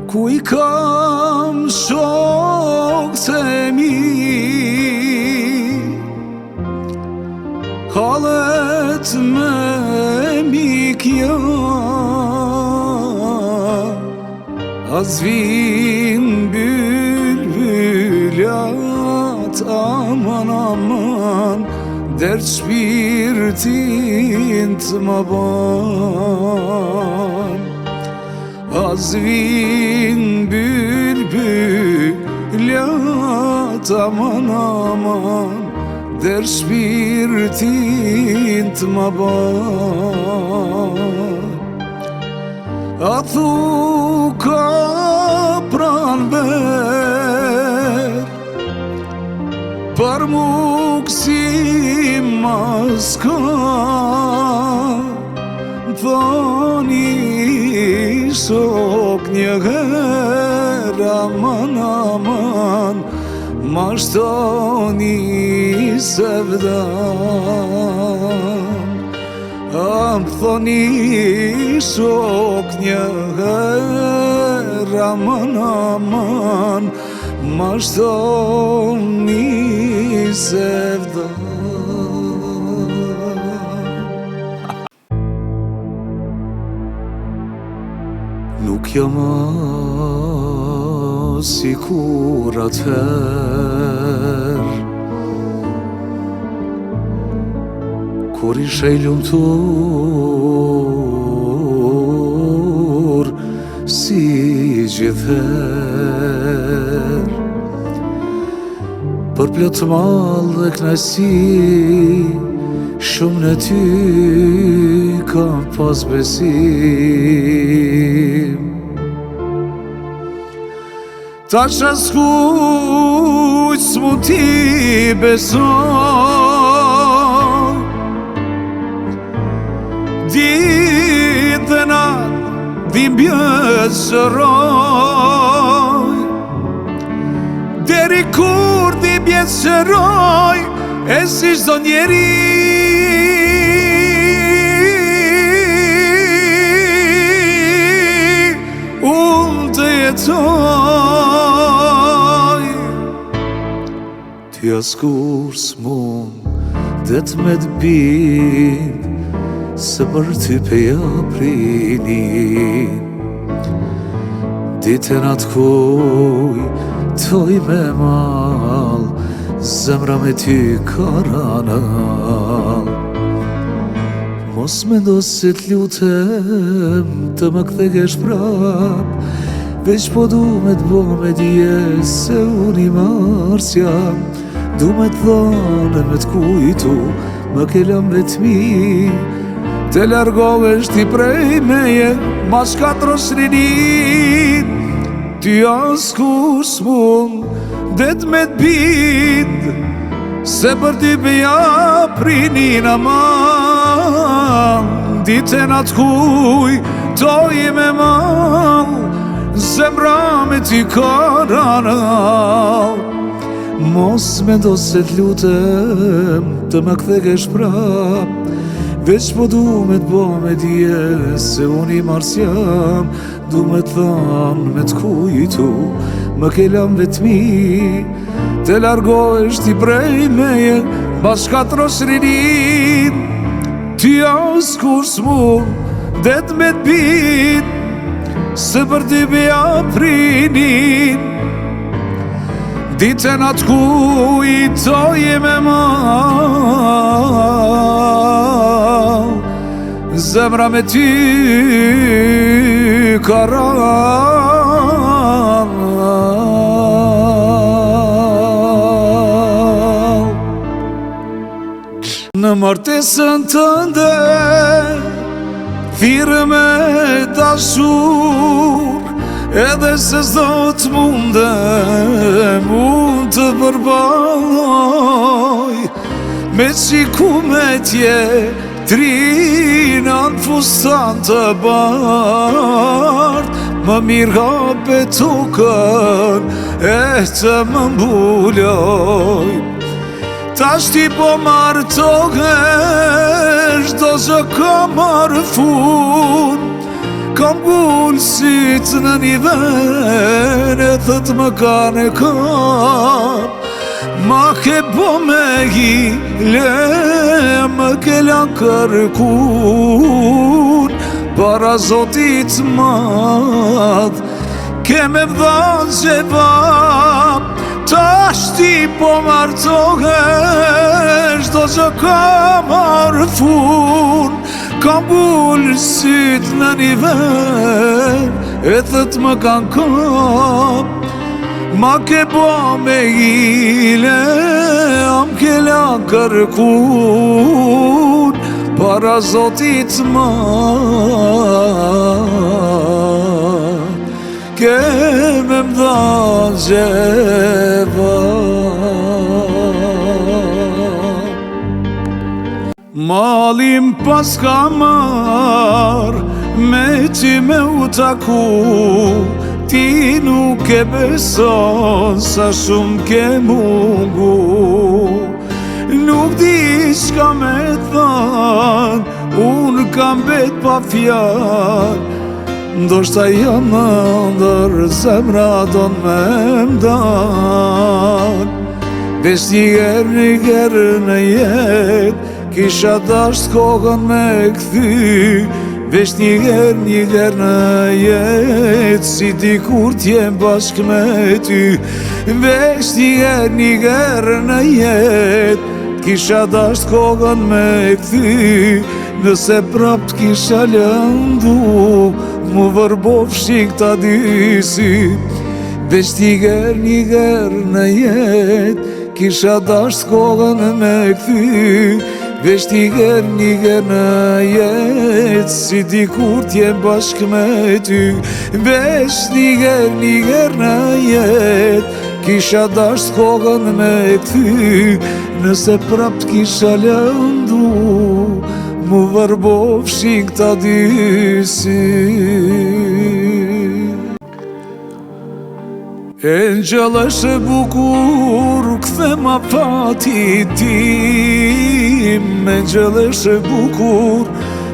ku I kam shokët e mi, hallet me mikja, az vin bülbülat, aman aman, dert shpirtin të më ban. Az vin bülbülat, aman aman, dert shpirtin të më ban. A thu ka pranver, për mu kësi mas ka, thoni shok një her, aman aman, ma shtoni sevdan. Am thoni shok një her, aman aman, ma shtoni sevdan. Nuk jam as si kur atëher, kur ishe I lumtur si gjithher. Për plot mall dhe knajsi, shumë në ty kam pas besim. Tash as kujt s'mu ti beson, ditë dhe natë dhim bjesëroj, deri kur dhim bjesëroj, e si çdo njeri unë të jetoj. Ty askur s'mon det me t'bind, se për ty peja prinin. Ditën atë kuj toj me mal, zemra me ty karanal. Mos mendo se t'lutem të më kthekesh prap, veç po du me t'bo me dje se unë I mars jam. Du me t'thane me t'kujtu, më ke lam vetmi, te largovesh ti prej meje, ma shkatros rinin. Ty askur s'mun det me t'bind, se për ty beja prinin, aman. Ditën atë kuj toj me mal, zemra me ty karanal. Mos mendo se t'lutem të më kthekesh prap, veç po du me t'bo me dje se unë I mars jam. Du me t'than me t'kujtu, më ke lam vetmi, te largohesh ti prej meje, bashkatros rinin. Ty askur s'mun det me t'bind, se për ty beja prinin. Ditën atë kujtoj me mal, zemra me ty karanal. Në martesën tënde thirrë me dashur, edhe se s'do t'mundem unë të përballoj, me qiku me tje trina në fustan të bart. Më mirë hape tukën e të më mbuloj. Tash ti po marrë tokën, çdo që ka marrë fund, Kam gullë sytë në një ven e thët më kanë e kap. Ma ke po me hile, më ke lan kërkun, para Zotit madh, ke me vdhanë gjevap. Tash ti po martohesh, do që ka marrë fun. Kam gullë sytë në një ven e thët më kanë kap. Ma ke bo me hile, am ke lan kërkun, para Zotit madh, ke me mdhanë gjevap. Malim pas ka marrë, me ty me u taku, ti nuk e beson sa shumë ke mungu. Nuk di çka me than, unë kam bet pa fjalë. Ndoshta jam ndër zemra don me mdal. Veç një herë në jetë, kisha dasht kokën me kthy. Veç një herë në jetë, si dikur t'jem bashkë me ty. Veç një herë në jetë, kisha dasht kokën me kthy. Nëse prap t'kisha lëndu, mu vërbofshin këta dysi. Veç një herë në jetë, kisha dasht kokën me kthy. Veç një herë në jetë, si dikur t'jem bashkë me ty. Veç një herë në jetë, kisha dasht kokën me kthy. Nëse prap t'kisha lëndu, mu vërbofshin këta dysi. Engjëll është e bukur, kthe ma fati tim. Engjëll është e bukur,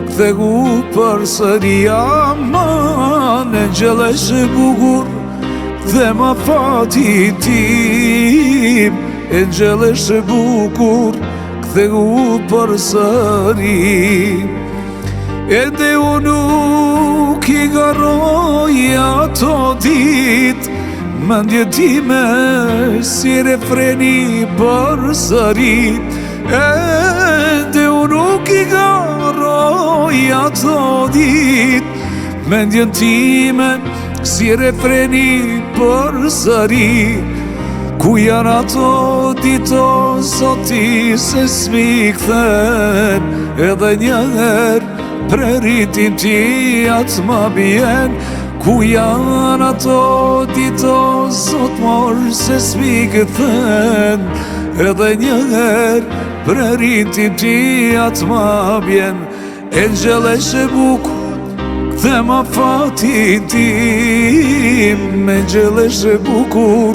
kthe gu përsëri aman. Engjëll është e bukur, kthe ma fati tim. Engjëll është e bukur, kthe gu përsëri. Ende unë nuk i garoj ato dit, mendje time si refreni përsërit. Ende unë nuk i garoj ato dit, mendje time si refreni përsërit. Ku janë ato dito Zoti se s'mi kthen, edhe një herë preritin ti atë ma bjen. Ku janë ato dito Zot morë se s'mi kthen, edhe një herë preritin ti atë ma bjen. Engjëll është e bukur, kthe ma fatin tim. Engjëll është e bukur,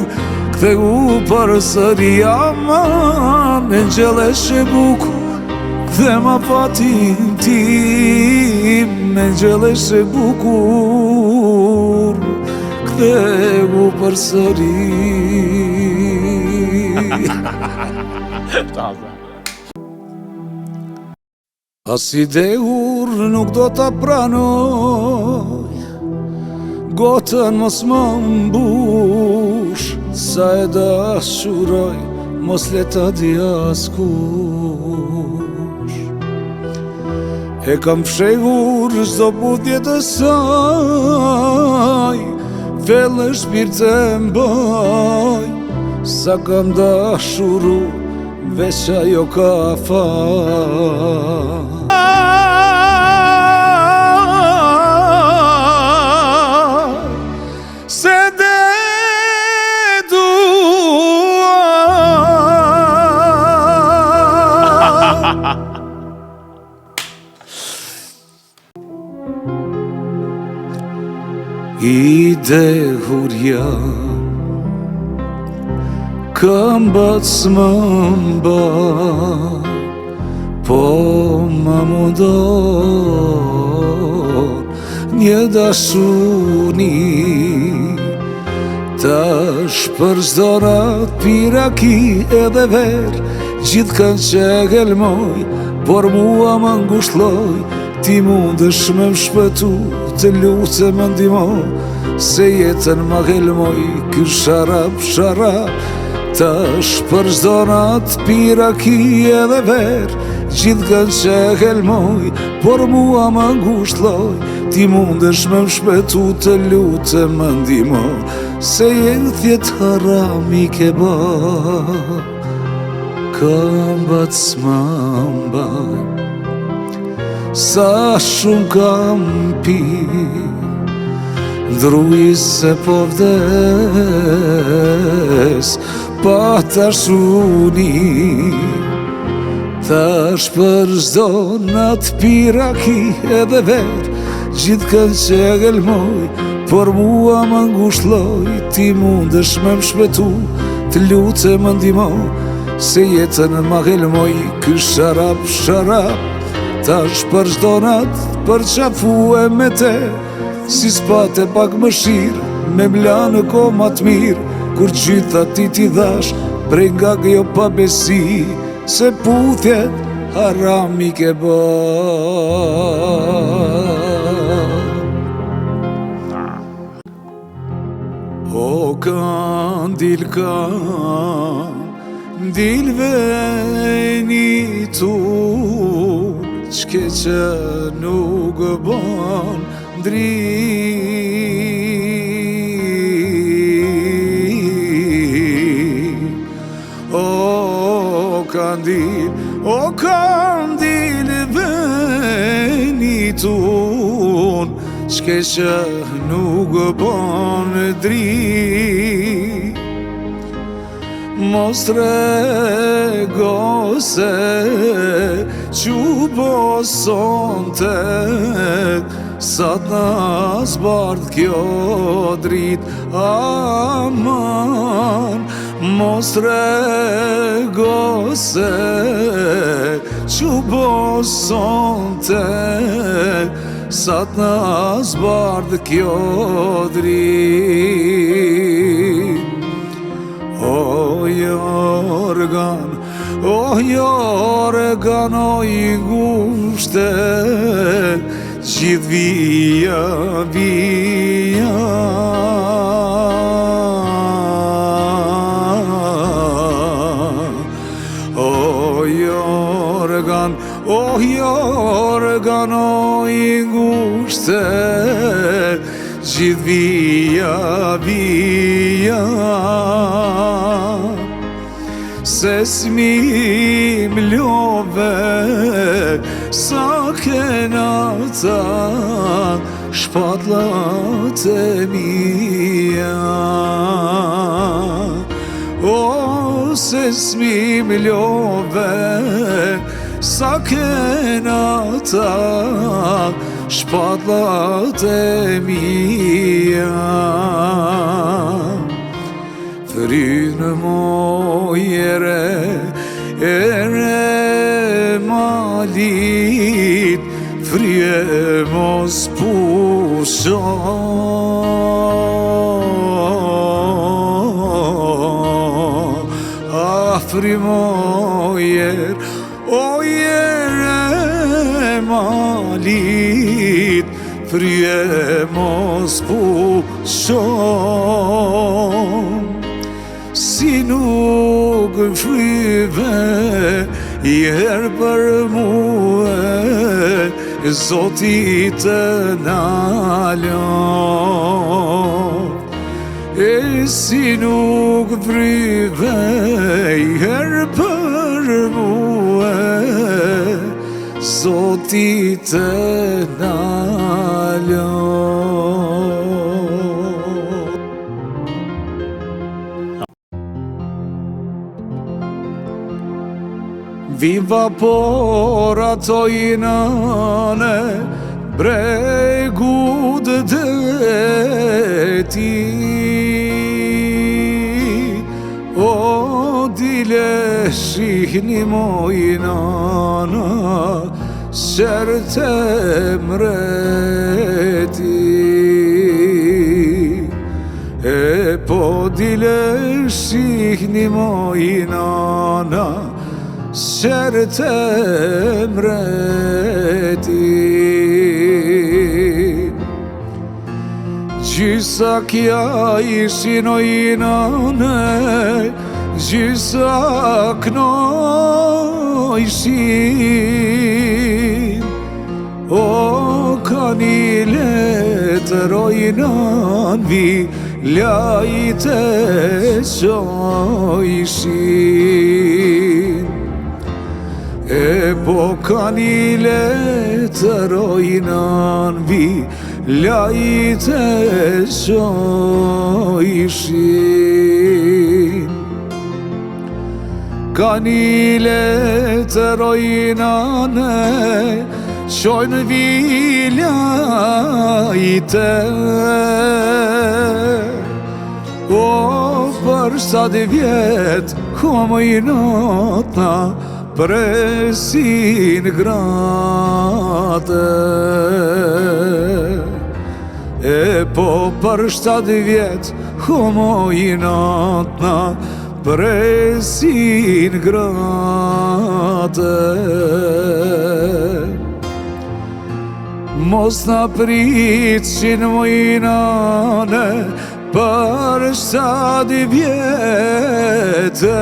kthe u përsëri aman. Engjëll është e bukur, kthe ma fatin tim. Engjëll është e bukur, kthe u përsëri. As i dehur nuk do ta pranoj, gotën mos më mbush. Sa e dashuroj, mos le ta di askush. E kam fshehur çdo butje të saj, fellë shpirt e mbaj. Sa kam dashuru, veç ajo ka faj. I dehur jam, këmbët s'më mbaj, po më mundon një dashuni. Tash për çdo rat piraki edhe ver, gjithë kanë që gelmoj, por mua më ngushtloj. Ti mundesh me më shpëtu, të lutem më ndihmo, se jetën ma gelmoj ky sharap. Tash për çdo nat piraki edhe ver, gjithë kanë që gelmoj, por mua më ngushtloj. Ti mundesh me më shpëtu, të lutem më ndihmo, se jetjet haram i ke ba. Kambat s'mamba, sa shumë kam pi, ndruj se po vdes, pa tashuni. Tash për çdo nat piraki edhe ver, gjithë kanë që gelmoj, por mua më ngushtloj. Ti mundesh me më shpëtu, të lutem më ndihmo, se jetën ma gelmoj ky sharap. Tash për çdo nat përqafue me te, si s'pate pak më shirë, me mla në ko ma t'mirë, kur gjitha ti dhash, prej nga kjo pa besi, se puthjet haram i ke ba. O kandil veni tu, qke që nuk bon ndrim. O kandil veni tu, qke që nuk bon ndrim. Mos trego se që posonte, sa t'na zbardh kjo drit. Aman, mos trego se që posonte, sa t'na zbardh kjo drit. O jorgan, o i ngushte, gjithë vija. O jorgan, o i ngushte, gjithë vija. Se s'mi m'love, sa kenata, shpatlat e mija. O, se s'mi m'love, sa kenata, shpatlat e mija. Frynë mojere, ere malit, frye mos pusho. Afri mojer, o jere malit, frye mos pusho. Si nuk fryve i herë për muë, Zoti të nalon. E si nuk fryve i herë për muë, Zoti të nalon. Viva por ato i nane, bregu deti. O dile shihni moj nana, sherte mreti. dile shihni moj nana, sherë të mretin. Gjysa kja ishin o i nane, gjysa këno ishin. O ka një letër o i nan vi, lajte qo ishin. E po ka një letër o i nan vi, lajte qo ishin. Ka një letër o i nane, qojnë viljajte. O për 7 vjet, komo i notna, presin grate. E po për 7 vjet, komo i notna, presin grate. Mos na pritëshin moj nane, për 7 vjetë.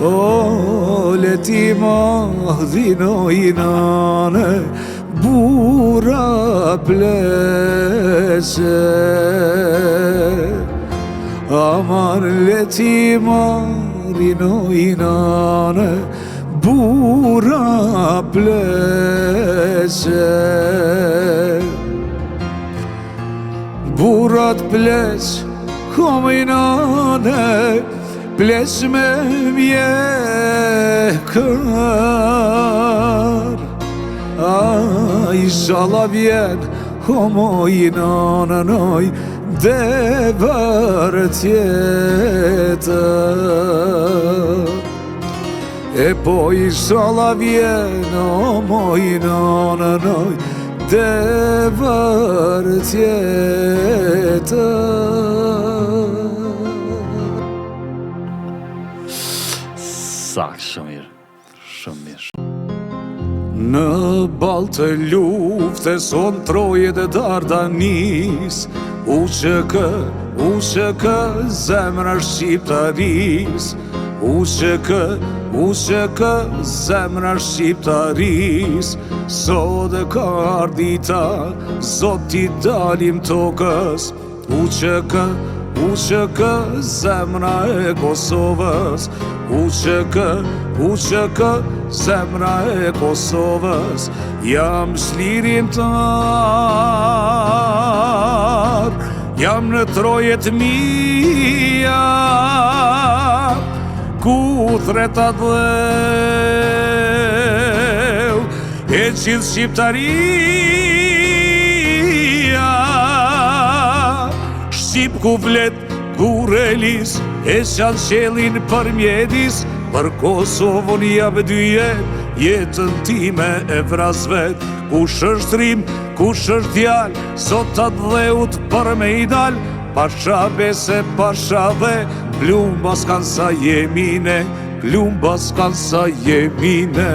O leti mahdhin o i nane, bura pleqe. Aman leti mahdhin o i nane, bura pleqe. Burat pleq, kom i nane, pleq me mjekër. Ai shala vjen, kom i nane noj, devër tjetër. E po i shala vjen, kom i nane noj, devër tjetër. Sakt, shumë mirë, shumë mirë. Në bal të lufte son Troje dhe Dardanis, u që kë zemra shqiptaris. U që kë zemra shqiptaris. Sot e ka ardita, zot t'i dalim tokës. U që kë zemra e Kosovës. U që kë zemra e Kosovës. Jam shlirimtar, jam në Trojet mia, ku thretat dheu e gjithë shqiptaria. Shqip ku vlet, ku relis, e qanë qelin për mjedis. Për Kosovën jap 2 jetën time e vras vet. Kush është rim, kush është djal, sot ta dheut për me i dal. Pasha bese, pasha dhe, plumbas kanë sa jemine, plumbas kanë sa jemine.